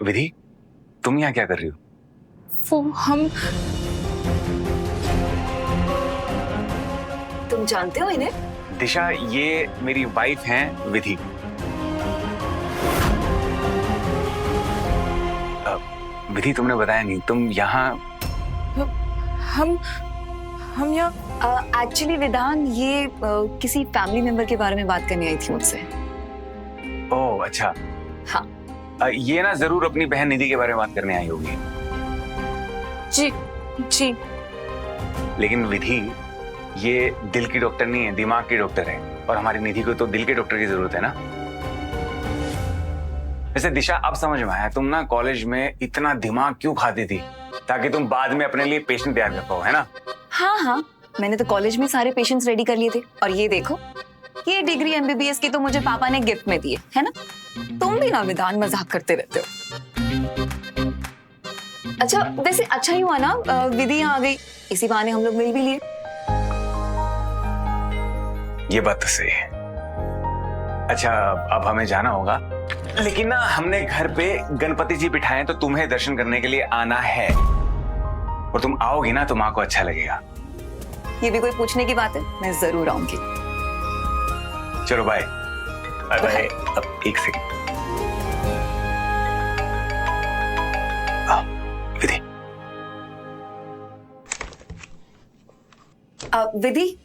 विधि, तुम यहाँ क्या कर रही हो? वो हम तुम जानते हो इन्हें? दिशा, ये मेरी वाइफ हैं विधि। विधि, तुमने बताया नहीं, तुम यहाँ? हम यहाँ एक्चुअली विधान, ये किसी फैमिली मेंबर के बारे में बात करने आई थी मुझसे। ओह अच्छा। हाँ। ये ना जरूर अपनी बहन निधि के बारे में बात करने आई होगी। जी जी। लेकिन विधि, ये दिल की डॉक्टर नहीं है, दिमाग की डॉक्टर है, और हमारी निधि को तो दिल के डॉक्टर की जरूरत है ना। वैसे दिशा, अब समझ में आया, तुम ना कॉलेज में इतना दिमाग क्यों खाती थी, ताकि तुम बाद में अपने लिए पेशेंट तैयार कर पाओ, है ना? हाँ हाँ, मैंने तो कॉलेज में सारे पेशेंट्स रेडी कर लिए थे, और ये देखो, ये डिग्री एमबीबीएस की तो मुझे पापा ने गिफ्ट में दी है ना? तुम भी ना विधान मजाक करते रहते हो। अच्छा, वैसे अच्छा ही हुआ ना विधि यहाँ आ गई, इसी बहाने हम लोग मिल भी लिए। ये बात तो सही है। अच्छा, अब हमें जाना होगा, लेकिन ना हमने घर पे गणपति जी बिठाए, तो तुम्हें दर्शन करने के लिए आना है, और तुम आओगी ना तो माँ को अच्छा लगेगा। ये भी कोई पूछने की बात है? मैं जरूर आऊंगी। चलो बाय। बाय। अब एक सेकंड। विधि। विधि,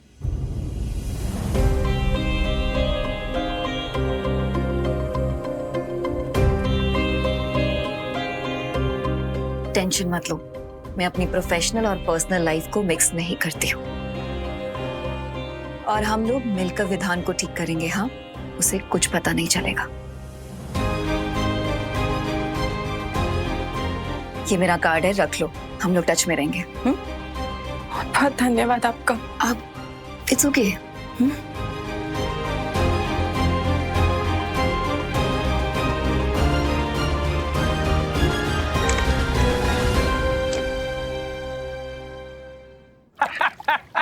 टेंशन मत लो, मैं अपनी प्रोफेशनल और पर्सनल लाइफ को मिक्स नहीं करती हूँ, और हम लोग मिलकर विधान को ठीक करेंगे। हाँ, उसे कुछ पता नहीं चलेगा। ये मेरा कार्ड है, रख लो, हम लोग टच में रहेंगे। बहुत बहुत धन्यवाद आपका। आप इट्स ओके।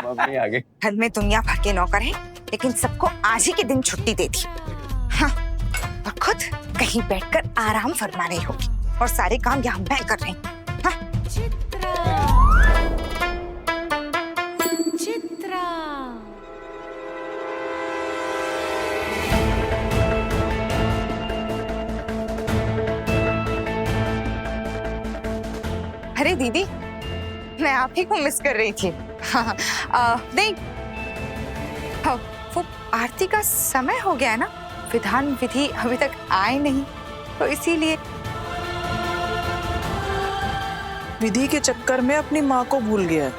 मम्मी आ गई। घर में दुनिया भर के नौकर हैं, लेकिन सबको आज ही के दिन छुट्टी दे दी। हाँ, और खुद कहीं बैठकर आराम फरमा रही होगी, और सारे काम यहाँ मैं कर रही हूँ। हाँ? अरे दीदी, मैं आप ही को मिस कर रही थी। हाँ, नहीं, हाँ, वो आरती का समय हो गया है ना, विधान विधि अभी तक आए नहीं, तो इसीलिए। विधि के चक्कर में अपनी माँ को भूल गया।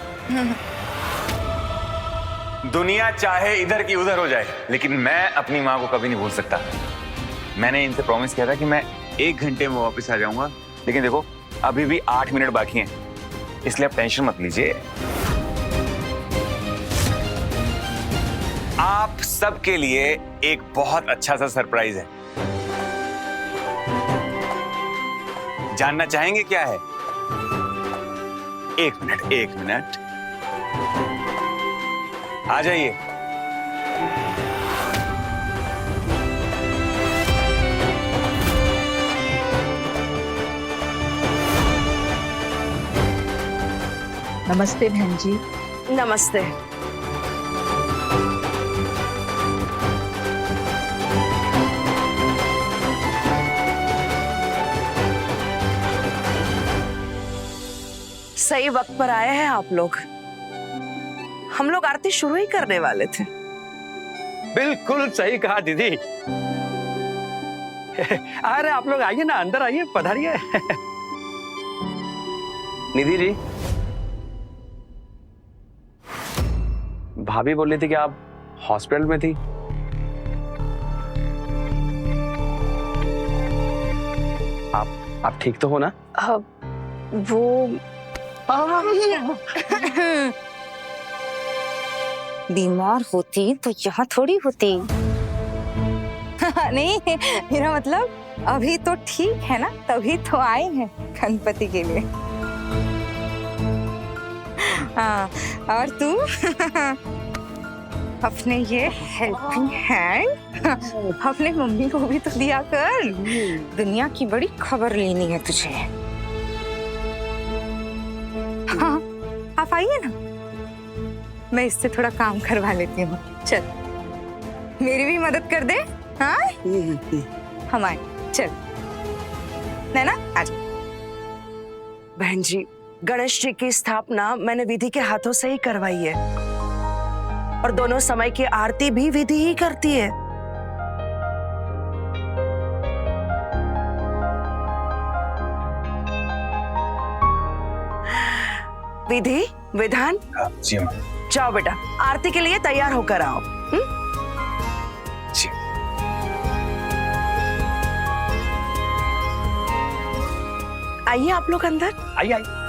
दुनिया चाहे इधर की उधर हो जाए, लेकिन मैं अपनी माँ को कभी नहीं भूल सकता। मैंने इनसे प्रॉमिस किया था कि मैं 1 घंटे में वापस आ जाऊंगा, लेकिन देखो अभी भी 8 मिनट बाकी हैं, इसलिए आप टेंशन मत लीजिए। आप सबके लिए एक बहुत अच्छा सा सरप्राइज है। जानना चाहेंगे क्या है? 1 मिनट, 1 मिनट, आ जाइए। नमस्ते बहन जी। नमस्ते। सही वक्त पर आए हैं आप लोग। हम लोग आरती शुरू ही करने वाले थे। बिल्कुल सही कहा दीदी। अरे आप लोग आइए ना, अंदर आइए, पधारिए। निधि जी, भाभी बोल रही थी कि आप हॉस्पिटल में थी। आप ठीक तो हो ना? वो बीमार होती तो यहाँ थोड़ी होती। नहीं, मेरा मतलब अभी तो ठीक है ना, तभी तो आए हैं गणपति के लिए। हाँ, और तू? अपने ये हेल्पिंग हैंड अपने मम्मी को भी तो दिया कर। दुनिया की बड़ी खबर लेनी है तुझे। हाँ, आप आइए ना, मैं इससे थोड़ा काम करवा लेती हूँ। चल, मेरी भी मदद कर दे। हाँ, हम आए। चल नैना, आजा। बहन जी, गणेश जी की स्थापना मैंने विधि के हाथों से ही करवाई है और दोनों समय की आरती भी विधि ही करती है। विधि, विधान, जी अम्मा। जाओ बेटा, आरती के लिए तैयार होकर आओ। जी। आइए आप लोग अंदर। आइए आइए।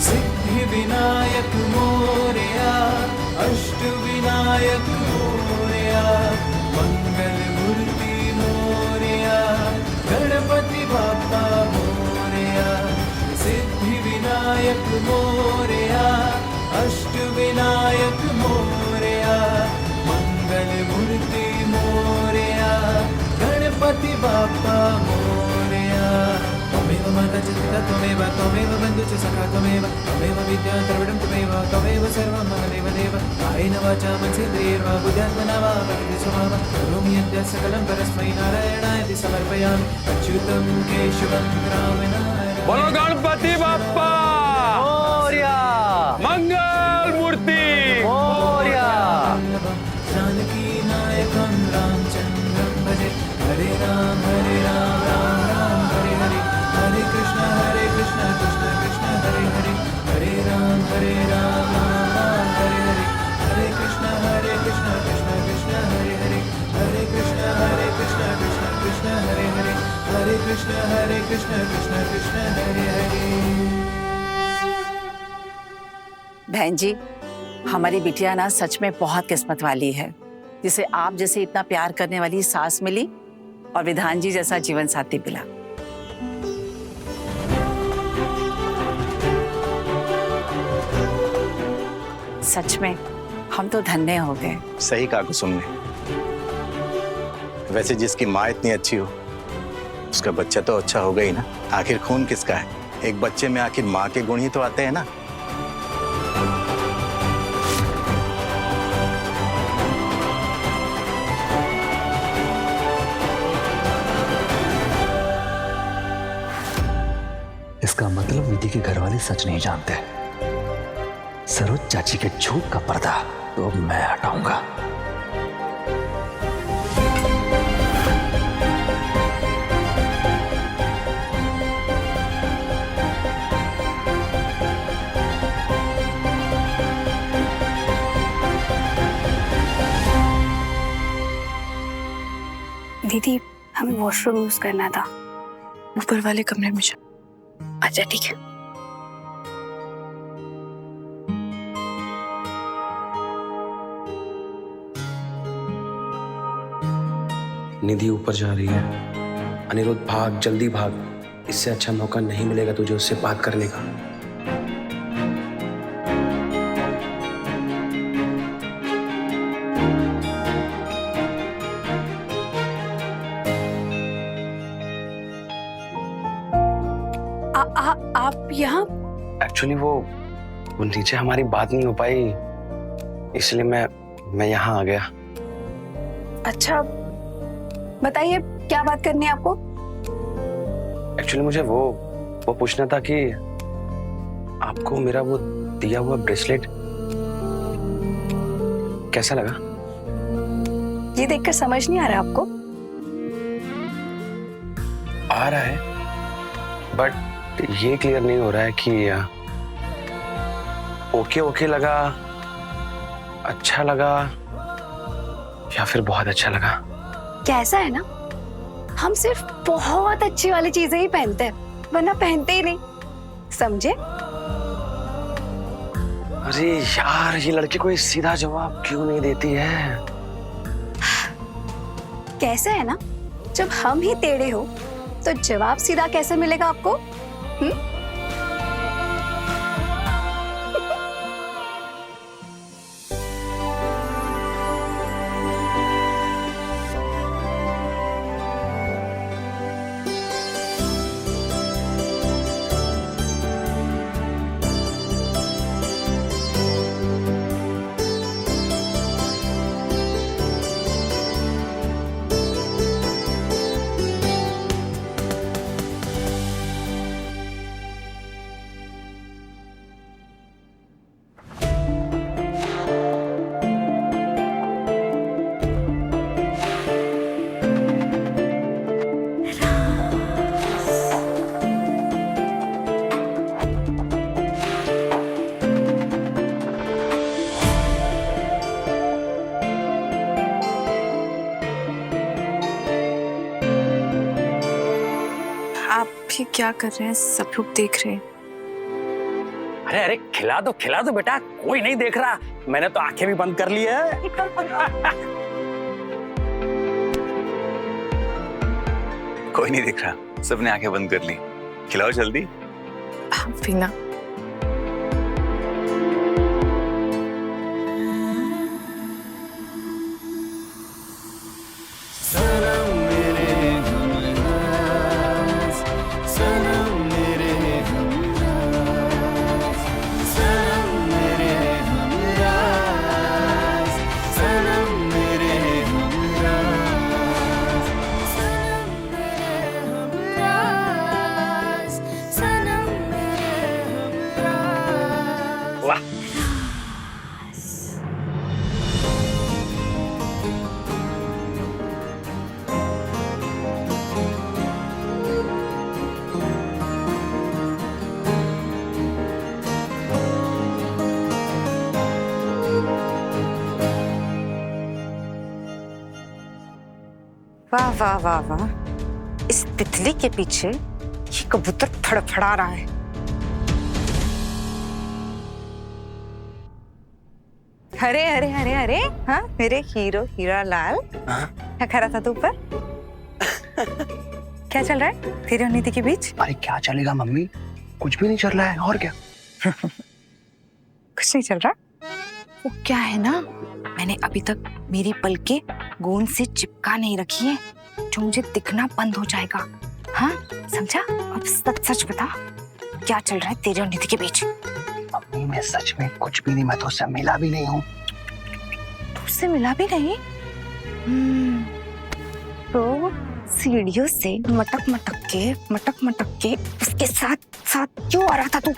सिद्धि विनायक मोरया, अष्ट विनायक मोरया, मंगल मूर्ति मोरया, गणपति बाप्पा मोरया। सिद्धि विनायक मोरया, अष्ट विनायक मोरया, मंगल मूर्ति मोरया, गणपति बाप्पा मोरया। त्वमेव माता च पिता त्वमेव, त्वमेव बन्धुश्च सखा त्वमेव, त्वमेव विद्या द्रविडं त्वमेव, त्वमेव सर्वं मम देवदेव। कायेन वाचा मनसेन्द्रियैर्वा बुद्ध्यात्मना वा प्रकृति स्वभावः करोमि यद्यत् सकलं परस्मै नारायणाय समर्पयामि। अच्युतं केशवं रामनारायणं। बोलो गणपति बाप्पा मोरया, मंगल मूर्ति मोरया। जानकी नायकं रामचन्द्रं भजे। हरे राम राम राम हरे हरे, हरे कृष्ण कृष्ण कृष्ण हरे हरे, हरे राम राम राम हरे हरे, हरे कृष्ण कृष्ण कृष्ण हरे हरे, हरे कृष्ण कृष्ण कृष्ण हरे हरे, हरे कृष्ण कृष्ण हरे हरे। बहन जी, हमारी बिटिया ना सच में बहुत किस्मत वाली है, जिसे आप जैसे इतना प्यार करने वाली सास मिली और विधान जी जैसा जीवन साथी मिला। सच में हम तो धन्य हो गए। सही कहा कुसुम ने। वैसे जिसकी माँ इतनी अच्छी हो, उसका बच्चा तो अच्छा होगा ही ना। आखिर खून किसका है? एक बच्चे में आखिर माँ के गुण ही तो आते हैं ना। इसका मतलब विधि के घर वाले सच नहीं जानते। सरोज चाची के झूठ का पर्दा तो मैं हटाऊंगा। दीदी, हमें वॉशरूम यूज करना था। ऊपर वाले कमरे में जाओ। अच्छा ठीक है। निधि ऊपर जा रही है। अनिरुद्ध भाग, जल्दी भाग। इससे अच्छा मौका नहीं मिलेगा तुझे उससे बात करने का। आप यहाँ? एक्चुअली वो नीचे हमारी बात नहीं हो पाई, इसलिए मैं यहाँ आ गया। अच्छा, बताइए क्या बात करनी है आपको? एक्चुअली मुझे वो पूछना था कि आपको मेरा वो दिया हुआ ब्रेसलेट कैसा लगा? ये देखकर समझ नहीं आ रहा आपको? आ रहा है, बट ये क्लियर नहीं हो रहा है कि ओके लगा, अच्छा लगा या फिर बहुत अच्छा लगा। कैसा है ना, हम सिर्फ बहुत अच्छी वाली चीजें ही पहनते हैं, वरना पहनते ही नहीं, समझे? अरे यार, ये लड़की कोई सीधा जवाब क्यों नहीं देती है? कैसे है ना, जब हम ही टेढ़े हो तो जवाब सीधा कैसे मिलेगा आपको? ये क्या कर रहे हैं, सब लोग देख रहे हैं। अरे अरे, खिला दो बेटा, कोई नहीं देख रहा। मैंने तो आंखें भी बंद कर ली है। कोई नहीं दिख रहा, सबने आंखें बंद कर ली। खिलाओ जल्दी। पीना। वाह वाह वाह वाह, इस तितली के पीछे ये कबूतर फड़फड़ा रहा है। अरे अरे अरे अरे, हाँ मेरे हीरो हीरा लाल, क्या कर रहा था तू ऊपर? क्या चल रहा है तेरे और निधि के बीच? अरे क्या चलेगा मम्मी, कुछ भी नहीं चल रहा है। और क्या? कुछ नहीं चल रहा। वो क्या है ना, मैंने अभी तक मेरी पलकें गोंद से चिपका नहीं रखी है, जो मुझे दिखना बंद हो जाएगा। हाँ समझा? अब सच सच बता, क्या चल रहा है तेरे और निधि के बीच? मम्मी मैं सच में कुछ भी नहीं, मैं तो उससे मिला भी नहीं हूँ। तू उससे मिला भी नहीं? तो सीढ़ियों से मटक मटक के उसके साथ साथ क्यों आ रहा था तू?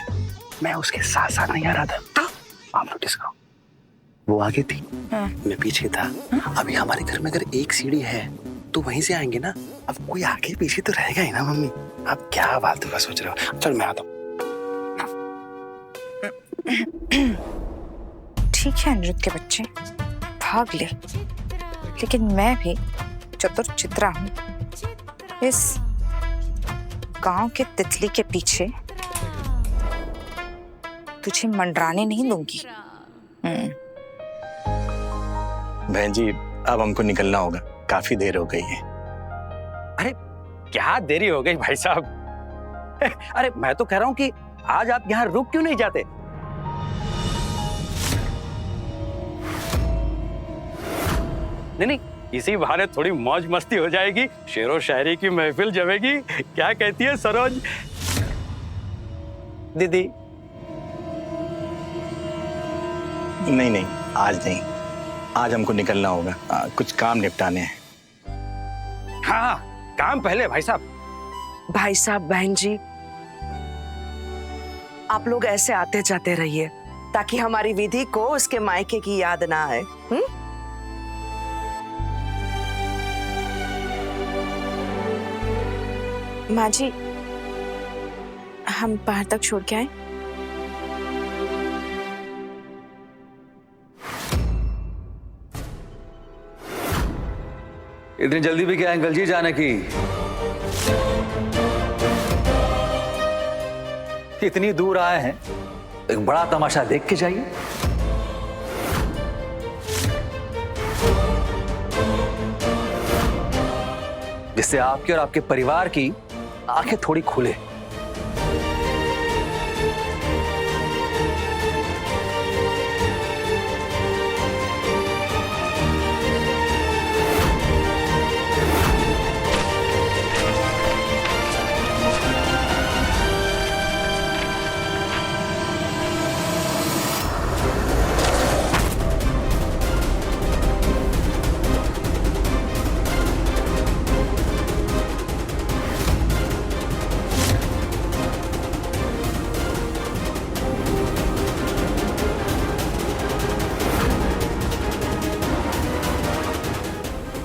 मैं उसके साथ साथ नहीं आ रहा था। आप नोटिस करो, वो आगे थी, मैं पीछे था। अभी हमारे घर में अगर एक सीढ़ी है तो वहीं से आएंगे ना। अब कोई आगे पीछे तो रहेगा ही ना मम्मी। आप क्या फालतू का सोच रहे हो? चल मैं आता हूँ। ठीक है अनिरुद्ध के बच्चे, भाग ले, लेकिन मैं भी चतुर चित्रा हूँ। इस गांव के तितली के पीछे तुझे मंडराने नहीं दूंगी। बहन जी, अब हमको निकलना होगा, काफी देर हो गई है। अरे क्या देरी हो गई भाई साहब? अरे मैं तो कह रहा हूँ कि आज आप यहाँ रुक क्यों नहीं जाते? नहीं, इसी बहाने थोड़ी मौज मस्ती हो जाएगी, शेरो शायरी की महफिल जमेगी। क्या कहती है सरोज दीदी? नहीं, आज नहीं, आज हमको निकलना होगा, कुछ काम निपटाने हैं। हाँ, काम पहले भाई साहब। भाई साहब, बहन जी, आप लोग ऐसे आते जाते रहिए ताकि हमारी विधि को उसके मायके की याद ना आए। माँ जी, हम बाहर तक छोड़ के आए? इतनी जल्दी भी क्या अंकल जी जाने की? इतनी दूर आए हैं, एक बड़ा तमाशा देख के जाइए। जिससे आपके और आपके परिवार की आंखें थोड़ी खुले।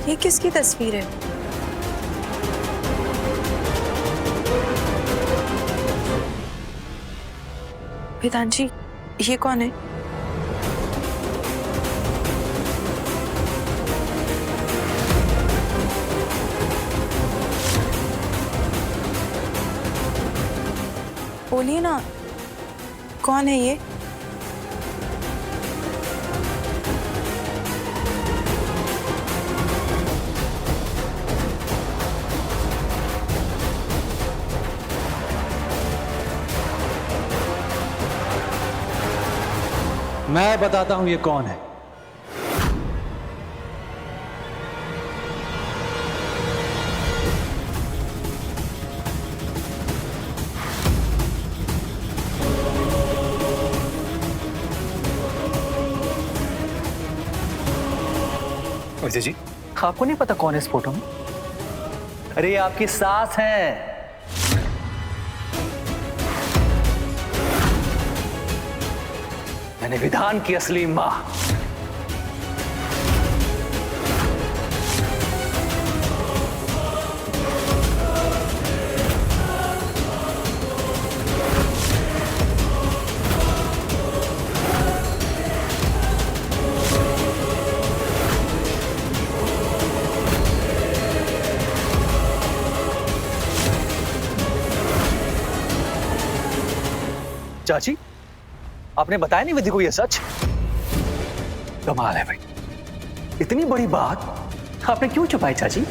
ये किसकी तस्वीर है? वेदांत जी, ये कौन है? बोलिए ना, कौन है ये? मैं बताता हूं ये कौन है। विजय जी, आपको नहीं पता कौन है इस फोटो में? अरे ये आपकी सास है। मैंने विधान की असली मां। चाची, आपने बताया नहीं विधि को यह सच? कमाल है भाई, इतनी बड़ी बात आपने क्यों छुपाई चाची?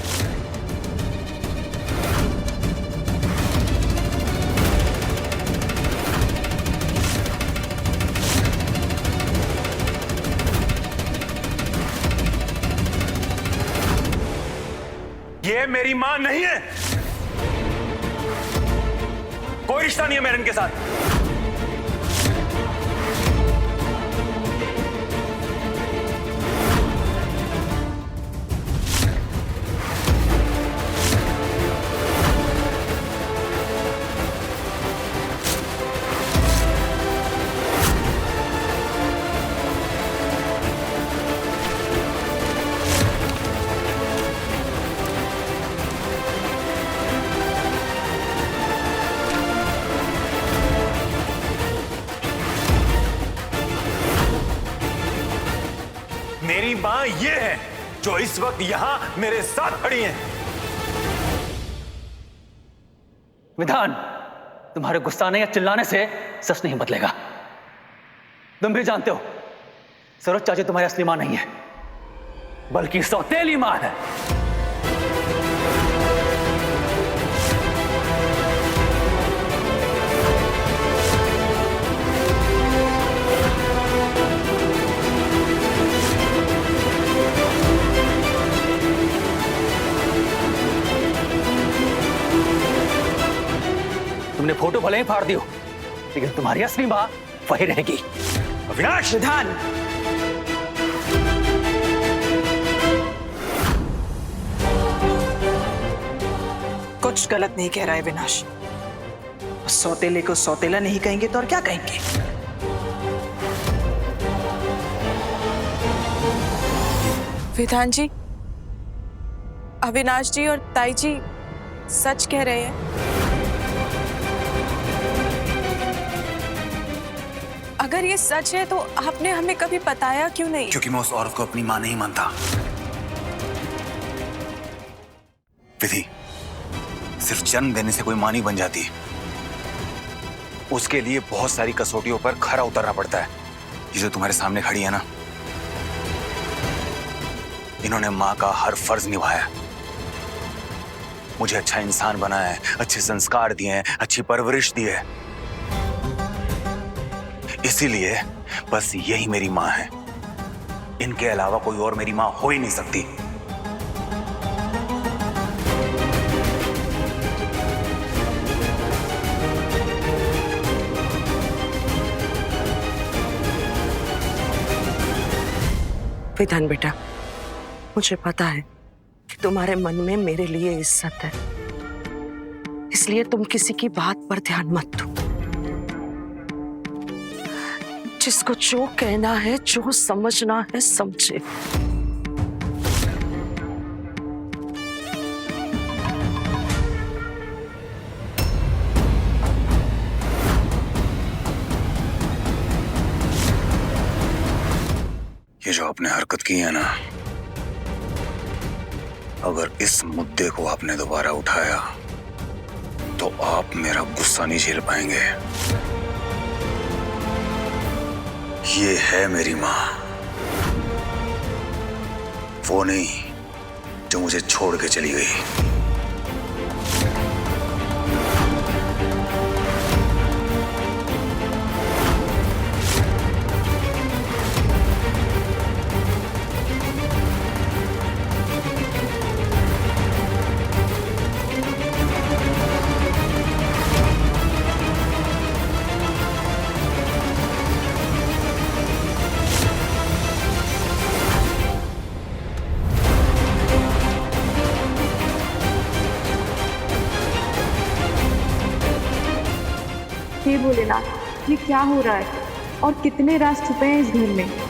ये मेरी मां नहीं है। कोई रिश्ता नहीं है मेरा इनके साथ। मेरी मां ये है जो इस वक्त यहां मेरे साथ खड़ी है। विधान, तुम्हारे गुस्साने या चिल्लाने से सच नहीं बदलेगा। तुम भी जानते हो सरोज चाची तुम्हारी असली मां नहीं है, बल्कि सौतेली मां है। तुमने फोटो भले ही फाड़ दियो, लेकिन तुम्हारी असली मां वही रहेगी। अविनाश! विधान, कुछ गलत नहीं कह रहा है विनाश। सौतेले को सौतेला नहीं कहेंगे तो और क्या कहेंगे? विधान जी, अविनाश जी और ताई जी सच कह रहे हैं। अगर ये सच है तो आपने हमें कभी बताया क्यों नहीं? क्योंकि मैं उस औरत को अपनी मां नहीं मानता। विधि सिर्फ जन्म देने से कोई मां नहीं बन जाती। उसके लिए बहुत सारी कसौटियों पर खरा उतरना पड़ता है। ये जो तुम्हारे सामने खड़ी है ना, इन्होंने माँ का हर फर्ज निभाया, मुझे अच्छा इंसान बनाया है, अच्छे संस्कार दिए हैं, अच्छी परवरिश दी है। इसीलिए बस यही मेरी माँ है, इनके अलावा कोई और मेरी माँ हो ही नहीं सकती। विधान बेटा, मुझे पता है कि तुम्हारे मन में मेरे लिए इज्जत है, इसलिए तुम किसी की बात पर ध्यान मत दो। जिसको जो कहना है, जो समझना है, समझे। ये जो आपने हरकत की है ना, अगर इस मुद्दे को आपने दोबारा उठाया तो आप मेरा गुस्सा नहीं झेल पाएंगे। ये है मेरी माँ, वो नहीं जो मुझे छोड़ के चली गई। हे भोलेनाथ, ये क्या हो रहा है और कितने राज छुपे हैं इस घर में।